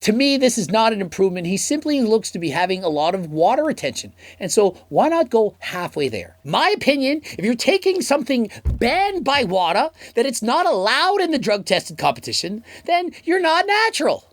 To me, this is not an improvement. He simply looks to be having a lot of water retention. And so why not go halfway there? My opinion, if you're taking something banned by WADA, that it's not allowed in the drug tested competition, then you're not natural.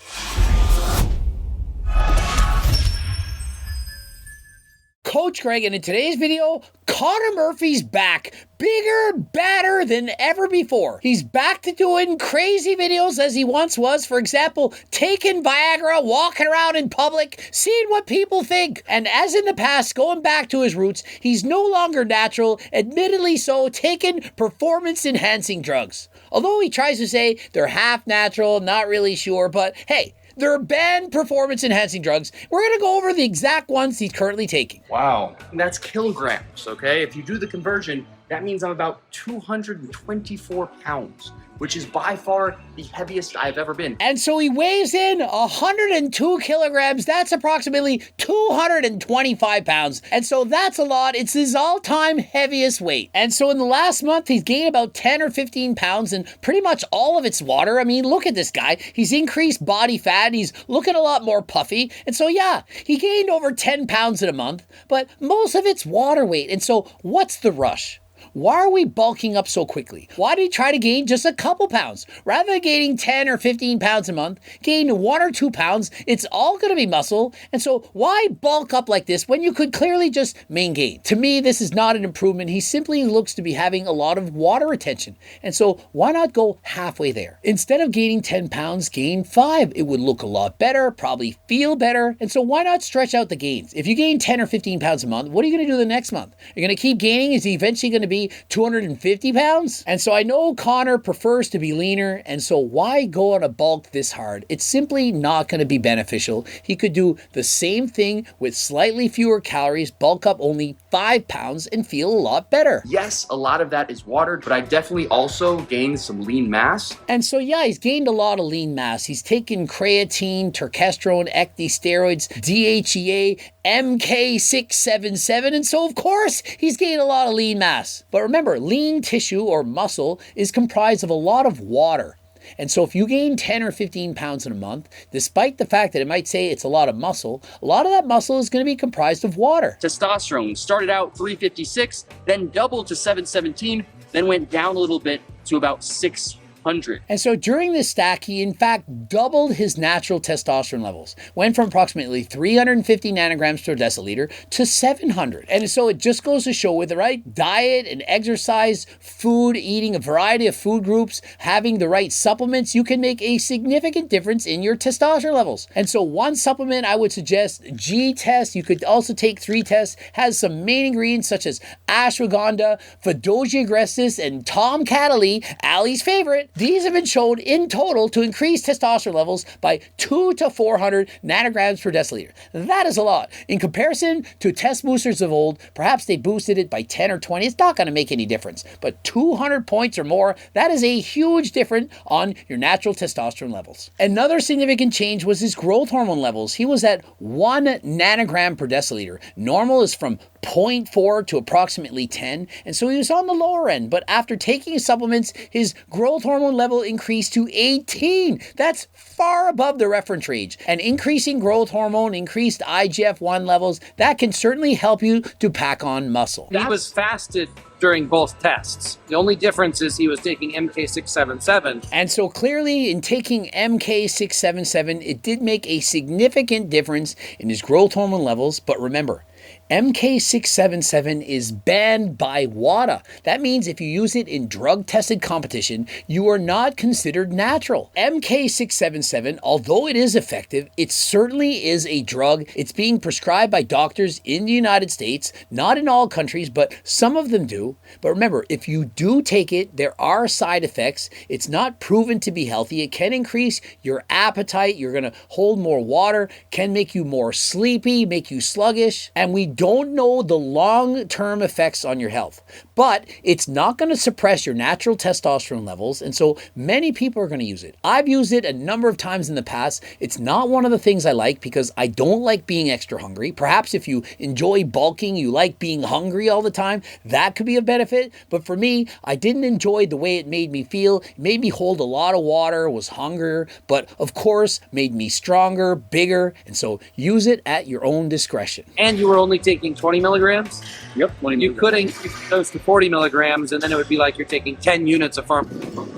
Coach Greg, and in today's video, Connor Murphy's back. Bigger, badder than ever before. He's back to doing crazy videos as he once was. For example, taking Viagra, walking around in public, seeing what people think. And as in the past, going back to his roots, he's no longer natural, admittedly so, taking performance-enhancing drugs. Although he tries to say they're half natural, not really sure, but hey, they're banned performance-enhancing drugs. We're going to go over the exact ones he's currently taking. Wow, that's kilograms, okay? If you do the conversion, that means I'm about 224 pounds, which is by far the heaviest I've ever been. And so he weighs in 102 kilograms. That's approximately 225 pounds. And so that's a lot. It's his all-time heaviest weight. And so in the last month, he's gained about 10 or 15 pounds, and pretty much all of it's water. I mean, look at this guy. He's increased body fat. He's looking a lot more puffy. And so, yeah, he gained over 10 pounds in a month, but most of it's water weight. And so what's the rush? Why are we bulking up so quickly? Why did he try to gain just a couple pounds? Rather than gaining 10 or 15 pounds a month, gain 1 or 2 pounds, it's all going to be muscle. And so why bulk up like this when you could clearly just main gain? To me, this is not an improvement. He simply looks to be having a lot of water retention. And so why not go halfway there? Instead of gaining 10 pounds, gain 5. It would look a lot better, probably feel better. And so why not stretch out the gains? If you gain 10 or 15 pounds a month, what are you going to do the next month? You're going to keep gaining? Is he eventually going to be 250 pounds? And so I know Connor prefers to be leaner, and so why go on a bulk this hard? It's simply not going to be beneficial. He could do the same thing with slightly fewer calories, bulk up only 5 pounds, and feel a lot better. Yes, a lot of that is water, but I definitely also gained some lean mass. And so yeah, he's gained a lot of lean mass. He's taken creatine, terkestrone, ecdy steroids, DHEA, MK677, and so of course he's gained a lot of lean mass. But remember, lean tissue or muscle is comprised of a lot of water. And so if you gain 10 or 15 pounds in a month, despite the fact that it might say it's a lot of muscle, a lot of that muscle is going to be comprised of water. Testosterone started out 356, then doubled to 717, then went down a little bit to about 600. And so during this stack, he in fact doubled his natural testosterone levels. Went from approximately 350 nanograms per deciliter to 700. And so it just goes to show with the right diet and exercise, food, eating a variety of food groups, having the right supplements, you can make a significant difference in your testosterone levels. And so one supplement I would suggest, G-Test, you could also take 3 tests, has some main ingredients such as ashwagandha, Fedosia agrestis, and Tom Catalee, Ali's favorite. These have been shown in total to increase testosterone levels by 200 to 400 nanograms per deciliter. That is a lot. In comparison to test boosters of old, perhaps they boosted it by 10 or 20. It's not going to make any difference. But 200 points or more, that is a huge difference on your natural testosterone levels. Another significant change was his growth hormone levels. He was at 1 nanogram per deciliter. Normal is from 0.4 to approximately 10, and so he was on the lower end, but after taking his supplements, his growth hormone level increased to 18. That's far above the reference range. And increasing growth hormone, increased IGF-1 levels, that can certainly help you to pack on muscle. He was fasted during both tests. The only difference is he was taking MK677. And so clearly in taking MK677, it did make a significant difference in his growth hormone levels, but remember, MK677 is banned by WADA. That means if you use it in drug-tested competition, you are not considered natural. MK677, although it is effective, it certainly is a drug. It's being prescribed by doctors in the United States, not in all countries, but some of them do. But remember, if you do take it, there are side effects. It's not proven to be healthy. It can increase your appetite. You're going to hold more water, can make you more sleepy, make you sluggish. And we don't know the long-term effects on your health, but it's not going to suppress your natural testosterone levels, and so many people are going to use it. I've used it a number of times in the past. It's not one of the things I like because I don't like being extra hungry. Perhaps if you enjoy bulking, you like being hungry all the time, that could be a benefit, but for me, I didn't enjoy the way it made me feel. It made me hold a lot of water, was hungrier, but of course, made me stronger, bigger, and so use it at your own discretion. And you were only taking 20 milligrams? Yep. You could increase those to 40 milligrams, and then it would be like you're taking 10 units of hormone.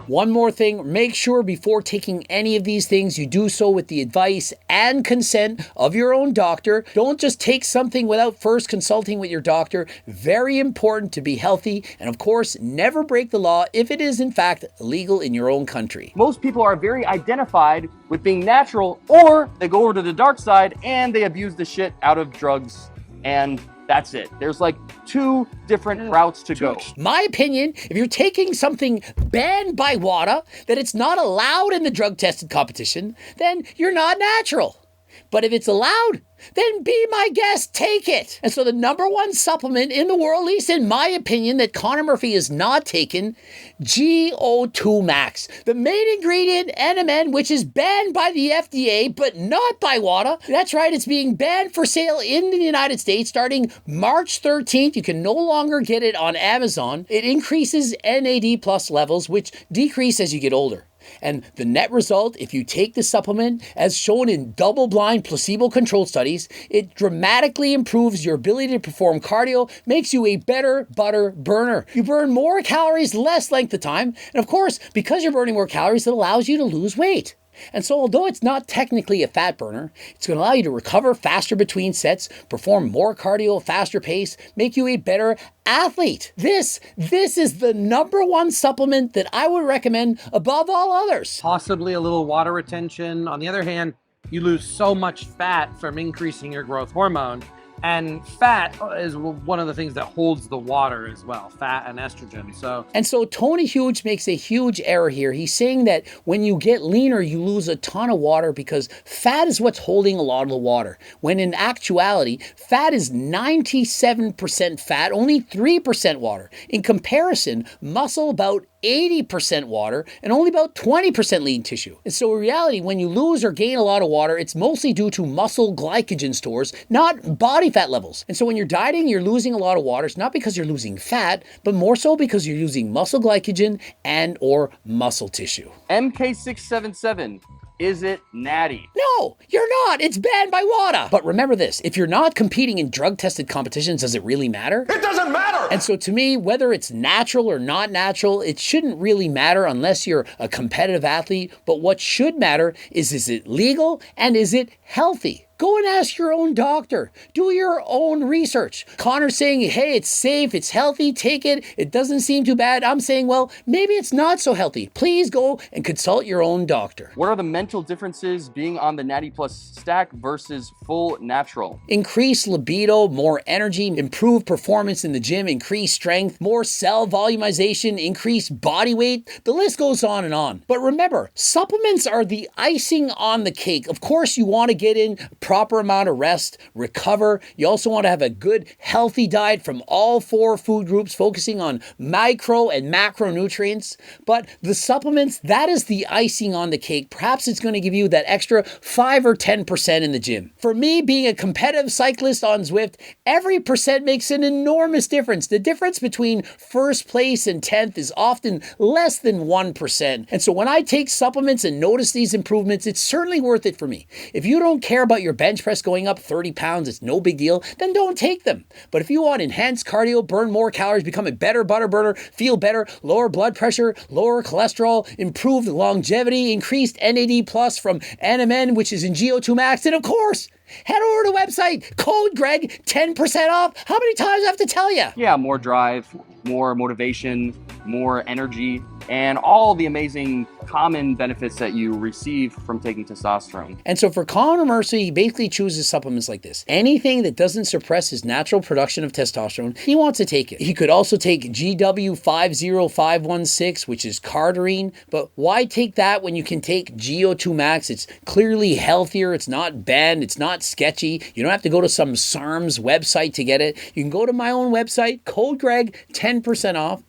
One more thing, make sure before taking any of these things, you do so with the advice and consent of your own doctor. Don't just take something without first consulting with your doctor. Very important to be healthy, and of course, never break the law if it is in fact illegal in your own country. Most people are very identified with being natural, or they go over to the dark side and they abuse the shit out of drugs, and that's it. There's like two different routes to go. My opinion, if you're taking something banned by WADA, that it's not allowed in the drug tested competition, then you're not natural. But if it's allowed, then be my guest, take it. And so the number one supplement in the world, at least in my opinion, that Connor Murphy has not taken, GO2 Max. The main ingredient, NMN, which is banned by the FDA, but not by WADA. That's right, it's being banned for sale in the United States starting March 13th. You can no longer get it on Amazon. It increases NAD plus levels, which decrease as you get older. And the net result, if you take the supplement, as shown in double-blind placebo-controlled studies, it dramatically improves your ability to perform cardio, makes you a better butter burner. You burn more calories, less length of time, and of course, because you're burning more calories, it allows you to lose weight. And so although it's not technically a fat burner, it's going to allow you to recover faster between sets, perform more cardio at a faster pace, make you a better athlete. This is the number one supplement that I would recommend above all others. Possibly a little water retention. On the other hand, you lose so much fat from increasing your growth hormone. And fat is one of the things that holds the water as well, fat and estrogen. So Tony Huge makes a huge error here. He's saying that when you get leaner, you lose a ton of water because fat is what's holding a lot of the water. When in actuality, fat is 97% fat, only 3% water. In comparison, muscle about 80% water and only about 20% lean tissue. And so in reality, when you lose or gain a lot of water, it's mostly due to muscle glycogen stores, not body fat levels. And so when you're dieting, you're losing a lot of water. It's not because you're losing fat, but more so because you're using muscle glycogen and or muscle tissue. MK677. Is it natty? No, you're not. It's banned by WADA. But remember this, if you're not competing in drug-tested competitions, does it really matter? It doesn't matter! And so to me, whether it's natural or not natural, it shouldn't really matter unless you're a competitive athlete. But what should matter is it legal and is it healthy? Go and ask your own doctor. Do your own research. Connor's saying, hey, it's safe, it's healthy, take it. It doesn't seem too bad. I'm saying, well, maybe it's not so healthy. Please go and consult your own doctor. What are the mental differences being on the Natty Plus stack versus full natural? Increased libido, more energy, improved performance in the gym, increased strength, more cell volumization, increased body weight. The list goes on and on. But remember, supplements are the icing on the cake. Of course, you want to get in proper amount of rest, recover. You also want to have a good, healthy diet from all 4 food groups, focusing on micro and macronutrients. But the supplements, that is the icing on the cake. Perhaps it's going to give you that extra 5 or 10% in the gym. For me, being a competitive cyclist on Zwift, every percent makes an enormous difference. The difference between first place and 10th is often less than 1%. And so when I take supplements and notice these improvements, it's certainly worth it for me. If you don't care about your bench press going up 30 pounds, it's no big deal, then don't take them. But if you want enhanced cardio, burn more calories, become a better butter burner, feel better, lower blood pressure, lower cholesterol, improved longevity, increased NAD plus from NMN, which is in GO2 Max, and of course, head over to the website, code Greg, 10% off. How many times do I have to tell you? Yeah, more drive, more motivation, more energy. and all the amazing common benefits that you receive from taking testosterone. And so for Colin Mercer, he basically chooses supplements like this. Anything that doesn't suppress his natural production of testosterone, he wants to take it. He could also take GW50516, which is cardarine, but why take that when you can take GO2 Max? It's clearly healthier, it's not banned, it's not sketchy. You don't have to go to some SARM's website to get it. You can go to my own website, code Greg, 10% off.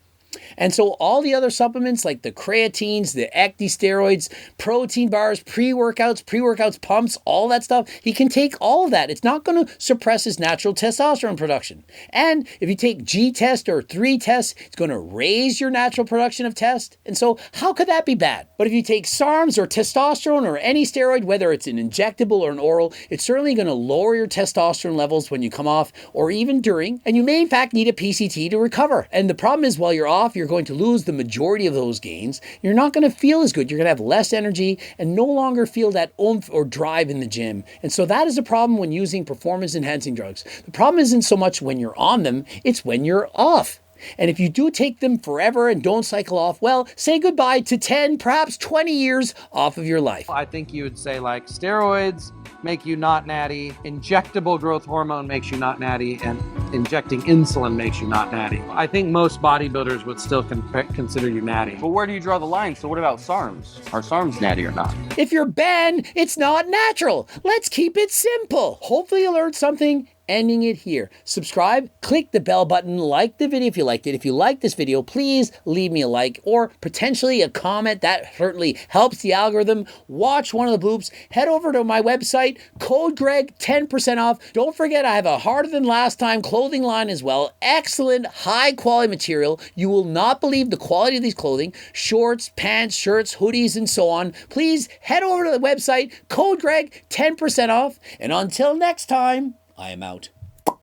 And so all the other supplements like the creatines, the ecdy steroids, protein bars, pre-workouts, pumps, all that stuff, he can take all of that. It's not going to suppress his natural testosterone production. And if you take G-test or 3-test, it's going to raise your natural production of test. And so how could that be bad? But if you take SARMs or testosterone or any steroid, whether it's an injectable or an oral, it's certainly going to lower your testosterone levels when you come off or even during. And you may in fact need a PCT to recover. And the problem is while you're off, you're going to lose the majority of those gains. You're not going to feel as good. You're going to have less energy and no longer feel that oomph or drive in the gym. And so that is a problem when using performance enhancing drugs. The problem isn't so much when you're on them, it's when you're off. And if you do take them forever and don't cycle off, well, say goodbye to 10, perhaps 20 years off of your life. I think you would say like steroids make you not natty, injectable growth hormone makes you not natty, and injecting insulin makes you not natty. I think most bodybuilders would still consider you natty. But where do you draw the line? So what about SARMs? Are SARMs natty or not? If you're Ben, it's not natural. Let's keep it simple. Hopefully you learned something. Ending it here. Subscribe, click the bell button, like the video if you liked it. If you like this video, please leave me a like or potentially a comment. That certainly helps the algorithm. Watch one of the bloops. Head over to my website, code Greg, 10% off. Don't forget I have a harder than last time clothing line as well. Excellent, high quality material. You will not believe the quality of these clothing. Shorts, pants, shirts, hoodies, and so on. Please head over to the website, code Greg, 10% off. And until next time, I am out.